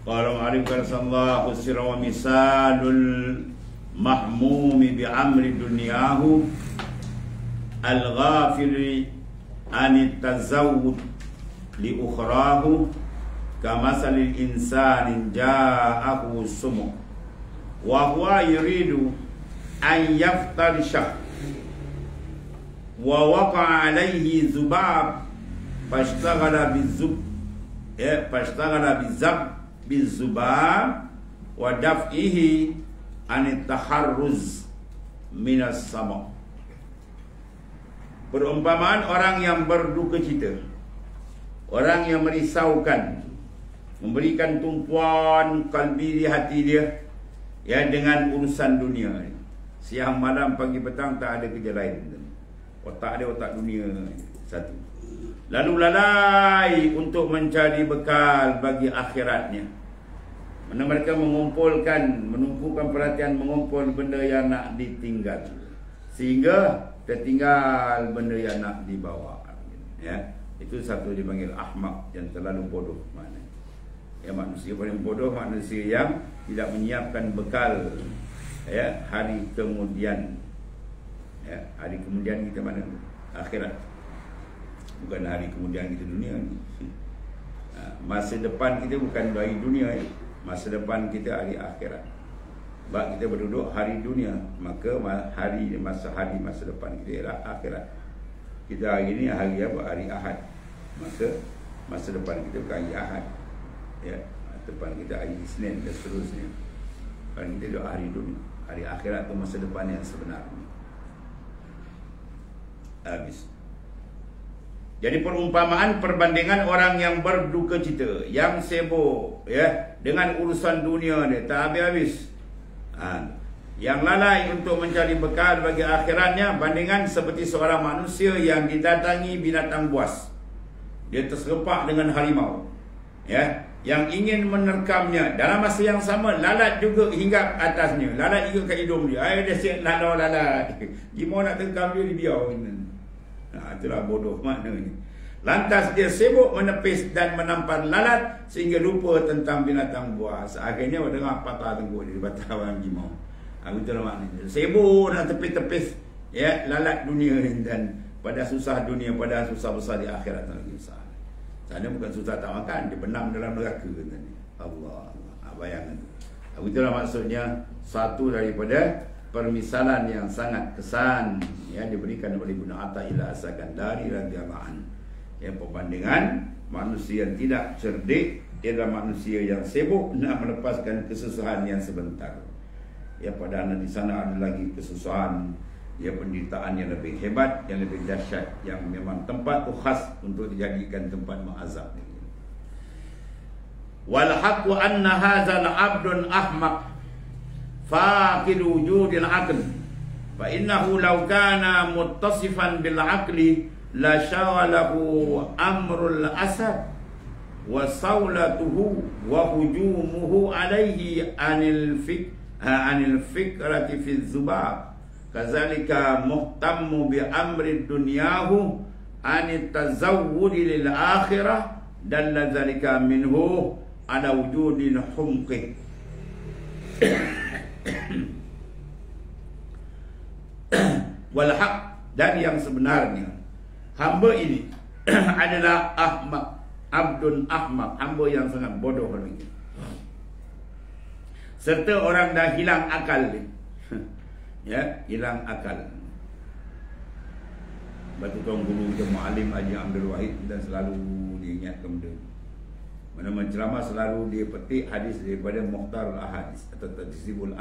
Qala ma'arif sallallahu sirra wa misalul mahmumi bi amri dunyahu al-ghafili anit tazawwud li ukhrahu kamasalil insanin ja'ahu sumu wa huwa yuridu an yaftarisha wa waqa'a alayhi zubab fashtaghala bizubab wa daf'ihi anit taharruz minas sama. Perumpamaan orang yang berduka cita, orang yang merisaukan, memberikan tumpuan kalbi di hati dia, ya, dengan urusan dunia. Siang malam pagi petang tak ada kerja lain. Otak dia otak dunia satu. Lalu lalai untuk mencari bekal bagi akhiratnya. Mana mereka mengumpulkan, menumpukan perhatian, mengumpul benda yang nak ditinggal, sehingga tertinggal benda yang nak dibawa. Ya, itu satu dipanggil ahmak, yang terlalu bodoh. Mana? Ya, manusia paling bodoh manusia yang tidak menyiapkan bekal, ya, hari kemudian. Ya, hari kemudian kita mana? Akhirat. Bukan hari kemudian kita dunia ni. Masa depan kita bukan dari dunia, ya. Masa depan kita hari akhirat. Sebab kita berduduk hari dunia, maka masa depan kita ialah akhirat. Kita hari ni hari apa? Hari Ahad. Masa depan kita bukan hari Ahad. Ya, depan kita hari Isnin dan seterusnya. Kan kita duduk hari dunia. Hari akhirat tu masa depan yang sebenarnya. Habis. Jadi perumpamaan, perbandingan orang yang berduka cita, yang sibuk, ya, dengan urusan dunia dia tak habis-habis. Yang lalai untuk mencari bekal bagi akhiratnya, bandingan seperti seorang manusia yang didatangi binatang buas. Dia terserempak dengan harimau, ya, yang ingin menerkamnya. Dalam masa yang sama, lalat juga hinggap atasnya, lalat juga kat hidung dia. Dia siap lalat. Gimana nak terkam dia, dibiar. Itulah bodoh maknanya. Lantas dia sibuk menepis dan menampar lalat sehingga lupa tentang binatang buas. Akhirnya dengar patah tengkuk dia, patah orang harimau. Itulah maknanya. Sibuk nak tepis-tepis, ya, lalat dunia dan pada susah dunia, pada susah besar di akhirat lagi besar. Sana bukan susah tak makan, dia benam dalam neraka tadi. Allah, bayangkan. Itulah maksudnya satu daripada permisalan yang sangat kesan yang diberikan oleh Ibnu Athaillah As-Sakandari radhiyallahu anhu. Yang perbandingan manusia yang tidak cerdik ialah manusia yang sibuk nak melepaskan kesusahan yang sebentar. Ya, padahal di sana ada lagi kesusahan, ya, penderitaan yang lebih hebat, yang lebih dahsyat, yang memang tempat tu khas untuk dijadikan tempat mengazab. Wal haqqu anna hadzal 'abdun ahmaq faqid wujudil aql fa innahu law kana muttasifan bil aqli la shaghalahu amrul asad wa sawlatuhu wa hujumuhu alayhi anil fikrati fi dzubab kadzalika muhtammu bi amri dunyahu anit tazawwudi lil akhirah dalla dzalika minhu ala wujudin humqi. Wal haq, dan yang sebenarnya hamba ini adalah ahmak, abdun ahmak, hamba yang sangat bodoh lagi, serta orang dah hilang akal dia. Ya, hilang akal. Batu tuan guru kita Muallim Haji Abdul Wahid dan selalu diingatkan benda. Mana menceramah selalu dia petik hadis daripada Mukhtarul Ahadis atau Tadribul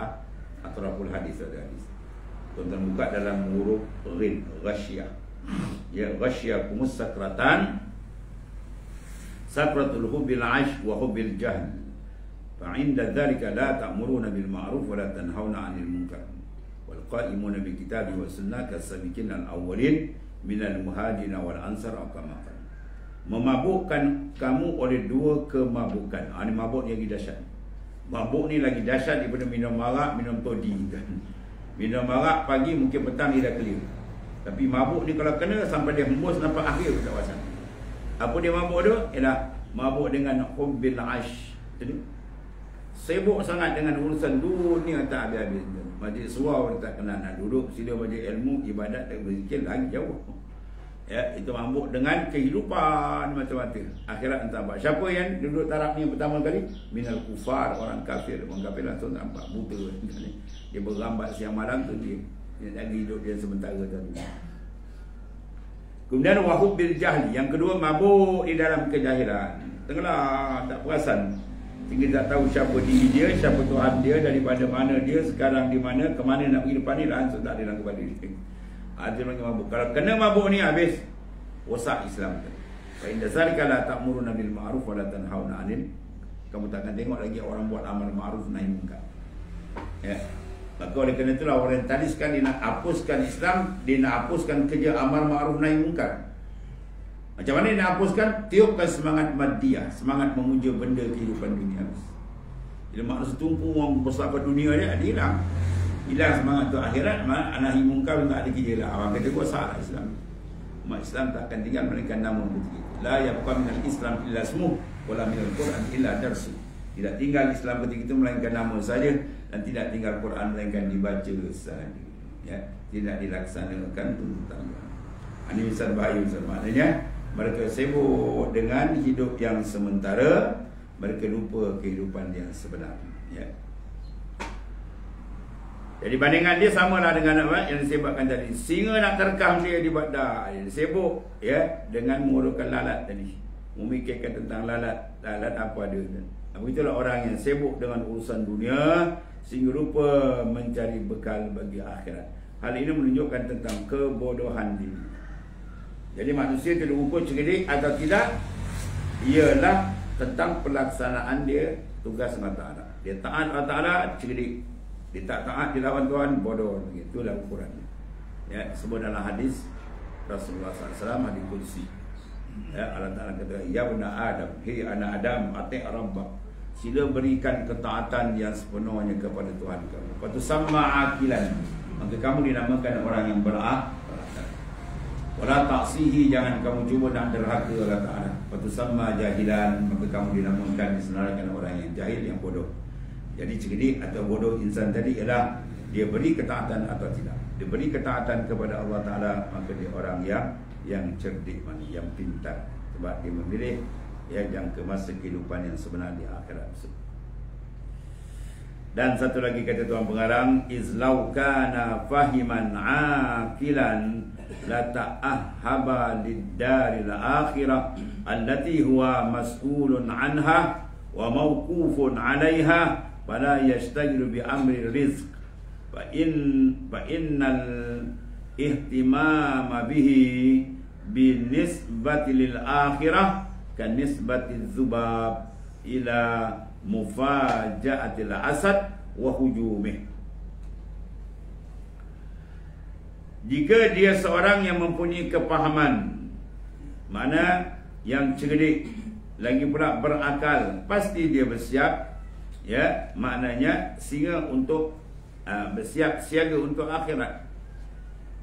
Atraful Hadis ada hadis. Tuan-tuan buka dalam huruf Ghin, Ghasyiyah. Ya, Ghasyiyah kumus sakratan, sakratul hubbil aish wa hubbil jahl. Fa inda dzalika la ta'muruna bil ma'ruf wa la tanhauna 'anil munkar. Wal qa'imuna bil kitabi was sunnah kas-sabiqin al-awwalin minal muhajirin wal ansar kama qala. Memabukkan kamu oleh dua kemabukan. Ini mabuk ni lagi dahsyat. Mabuk ni lagi dahsyat daripada minum arak, minum toddy kan. Minum arak pagi mungkin petang dia dah clear. Tapi mabuk ni kalau kena sampai dia hembus nampak akhir tak pasal. Apa dia mabuk tu? Ialah mabuk dengan hubbil aish. Jadi sibuk sangat dengan urusan dunia tak habis-habis. Majlis surau dia tak kenal nak duduk, sila baca ilmu, ibadat dan berzikir lagi jauh. Ya, itu mabuk dengan kehidupan macam-macam. Akhirat entah apa. Siapa yang duduk taraf ni pertama kali? Minal kufar, orang kafir. Orang kafir langsung nampak buta. Dia berambat siang malam tu dia lagi hidup dia sementara tadi. Kemudian wahubbil jahli. Yang kedua, mabuk di dalam kejahilan. Tenggelam, tak perasan. Sehingga tak tahu siapa diri dia, siapa Tuhan dia, daripada mana dia, sekarang di mana, ke mana nak pergi depan ni, langsung tak ada dalam kepada dia. Ada lagi mabuk. Kalau kena mabuk ni habis rosak Islam. Fa inda zalika la ta'muruna bil ma'ruf wa la tanhauna 'anil. Kamu takkan tengok lagi orang buat amal ma'ruf nahi munkar. Ya. Maka oleh kerana itulah orientalis kan dia nak hapuskan Islam, dia nak hapuskan kerja amal ma'ruf nahi munkar. Macam mana dia nak hapuskan? Tiupkan semangat madiyah, semangat memuja benda kehidupan dunia. Bila manusia tumpu orang bersama dunia dia hilang. Hilang semangat tu akhirat, nahi munkar tak ada kira lah. Orang kata gua salah Islam. Umat Islam tak akan tinggal melainkan nama begitu. La yabqa minal Islam illa ismuh wala minal Quran illa darsu. Tidak tinggal Islam ketika itu melainkan nama saja, dan tidak tinggal Quran melainkan dibaca saja. Ya, tidak dilaksanakan tuntutan. Ini misal bahaya misal. Maknanya mereka sibuk dengan hidup yang sementara, mereka lupa kehidupan yang sebenar. Ya. Jadi bandingan dia samalah dengan apa yang disebutkan tadi. Singa nak terkam dia di badar. Dia sibuk ya dengan mengurutkan lalat tadi. Memikirkan tentang lalat apa dia. Begitulah orang yang sibuk dengan urusan dunia sehingga lupa mencari bekal bagi akhirat. Hal ini menunjukkan tentang kebodohan diri. Jadi manusia tidak ukur cerdik atau tidak, ialah tentang pelaksanaan dia tugas Allah Ta'ala. Dia taat Allah Ta'ala, cerdik. Dia tak taat di lawan Tuhan, bodoh. Itulah ukurannya. Ya, sebut dalam hadis Rasulullah SAW hadis kursi. Ya, Allah Ta'ala kata, ya bena Adam, hei anak Adam, ati' rabbak. Sila berikan ketaatan yang sepenuhnya kepada Tuhan kamu. Patu sama akilan. Maka kamu dinamakan orang yang berakal. Wala ta'sihi, jangan kamu cuba nak derhaka Allah Ta'ala. Patu sama jahilan, maka kamu dinamakan, disenaraikan orang yang jahil, yang bodoh. Jadi cerdik atau bodoh insan tadi ialah dia beri ketaatan atau tidak. Dia beri ketaatan kepada Allah Ta'ala, maka dia orang yang cerdik, yang pintar. Sebab dia memilih ya jangka masa kehidupan yang sebenar di akhirat. Dan satu lagi kata tuan pengarang, izlau kana fahiman aqilan la ta'ahhaba lid-daril akhirah allati huwa mas'ulun anha wa mawqufun 'alaiha fala yashtagilu bi amri rizq fa innal ihtimama bihi binisbati lil akhirah kan nisbati dzubab ila mufaja'atil asad wa hujumih. Jika dia seorang yang mempunyai kepahaman, mana yang cerdik, lagi pula berakal, pasti dia bersiap. Ya, maknanya singa untuk bersiap siaga untuk akhirat.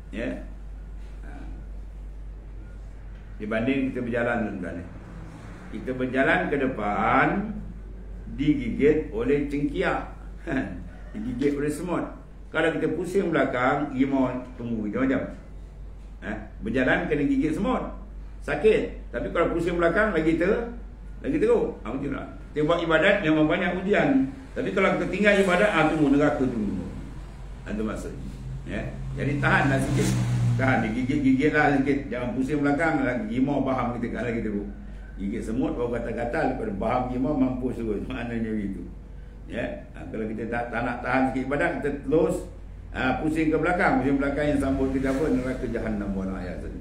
Ya. Dibanding kita berjalan tuan-tuan. Kita berjalan ke depan digigit oleh cengkiak. Digigit oleh semut. Kalau kita pusing belakang, gimau tunggu macam-macam. Berjalan kena gigit semut. Sakit. Tapi kalau pusing belakang lagi teruk. Macam itulah. Kita buat ibadat memang banyak ujian. Tapi kalau kita tinggal ibadat, tunggu neraka tunggu. Itu maksud. Ya. Jadi tahanlah sikit. Tahan, digigit-gigitlah sikit. Jangan pusing belakang, lagi gimau baham kita kat lagi teruk. Gigit semut baru gatal-gatal, daripada baham gimau mampus terus. Maknanya begitu. Ya. Kalau kita tak nak tahan sikit ibadat, kita terus pusing ke belakang. Pusing belakang yang sambut kita apa? Neraka Jahannam wal ayat tadi.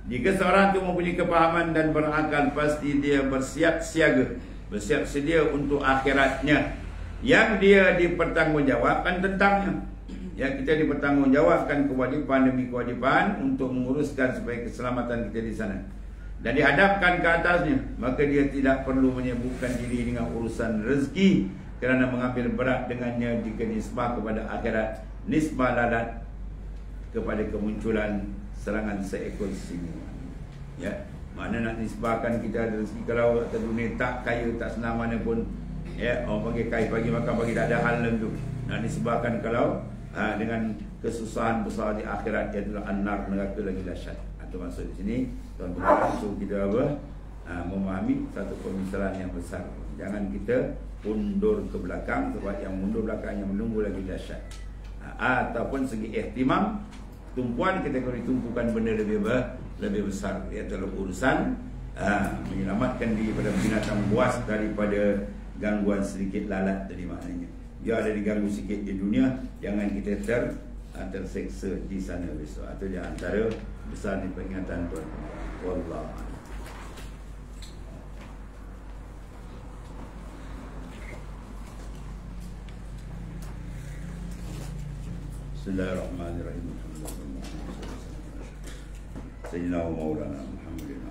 Jika seorang itu mempunyai kepahaman dan berakal, pasti dia bersiap siaga, bersiap sedia untuk akhiratnya yang dia dipertanggungjawabkan tentangnya. Ya, kita dipertanggungjawabkan kewajipan demi kewajipan untuk menguruskan supaya keselamatan kita di sana dan dihadapkan ke atasnya. Maka dia tidak perlu menyibukkan diri dengan urusan rezeki kerana mengambil berat dengannya jika nisbah kepada akhirat, nisbah lalat kepada kemunculan serangan seekor singa. Ya, Mana nak nisbahkan kita ada rezeki. Kalau atas dunia tak kaya, tak senang mana pun, ya, orang panggil kaya pagi makan pagi, tak ada hal lagi tu. Nak nisbahkan kalau dengan kesusahan besar di akhirat, iaitu an-nar, neraka lagi dahsyat. Itu maksud di sini tuan-tuan. So kita memahami satu pemisalan yang besar. Jangan kita undur ke belakang, sebab yang mundur belakang yang menunggu lagi dahsyat. Ataupun segi ihtimam, tumpuan kita kalau ditumpukan benda lebih besar, iaitu urusan menyelamatkan diri pada binatang buas daripada gangguan sedikit lalat tadi. Maknanya dia ada diganggu sikit di dunia, jangan kita terseksa di sana besok. Itu di antara besar di peringatan Tuhan. Wallahu a'lam. Bismillahirrahmanirrahim. Sayyidina wa maulana Muhammadin.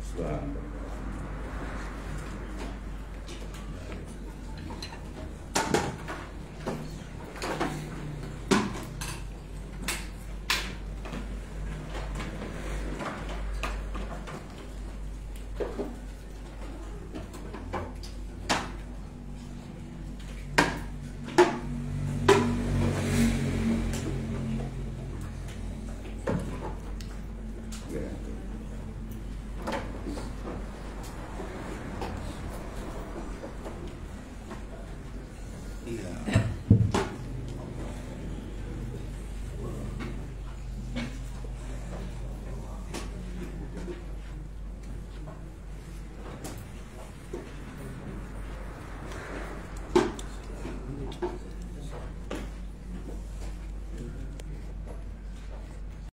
Subhanallah.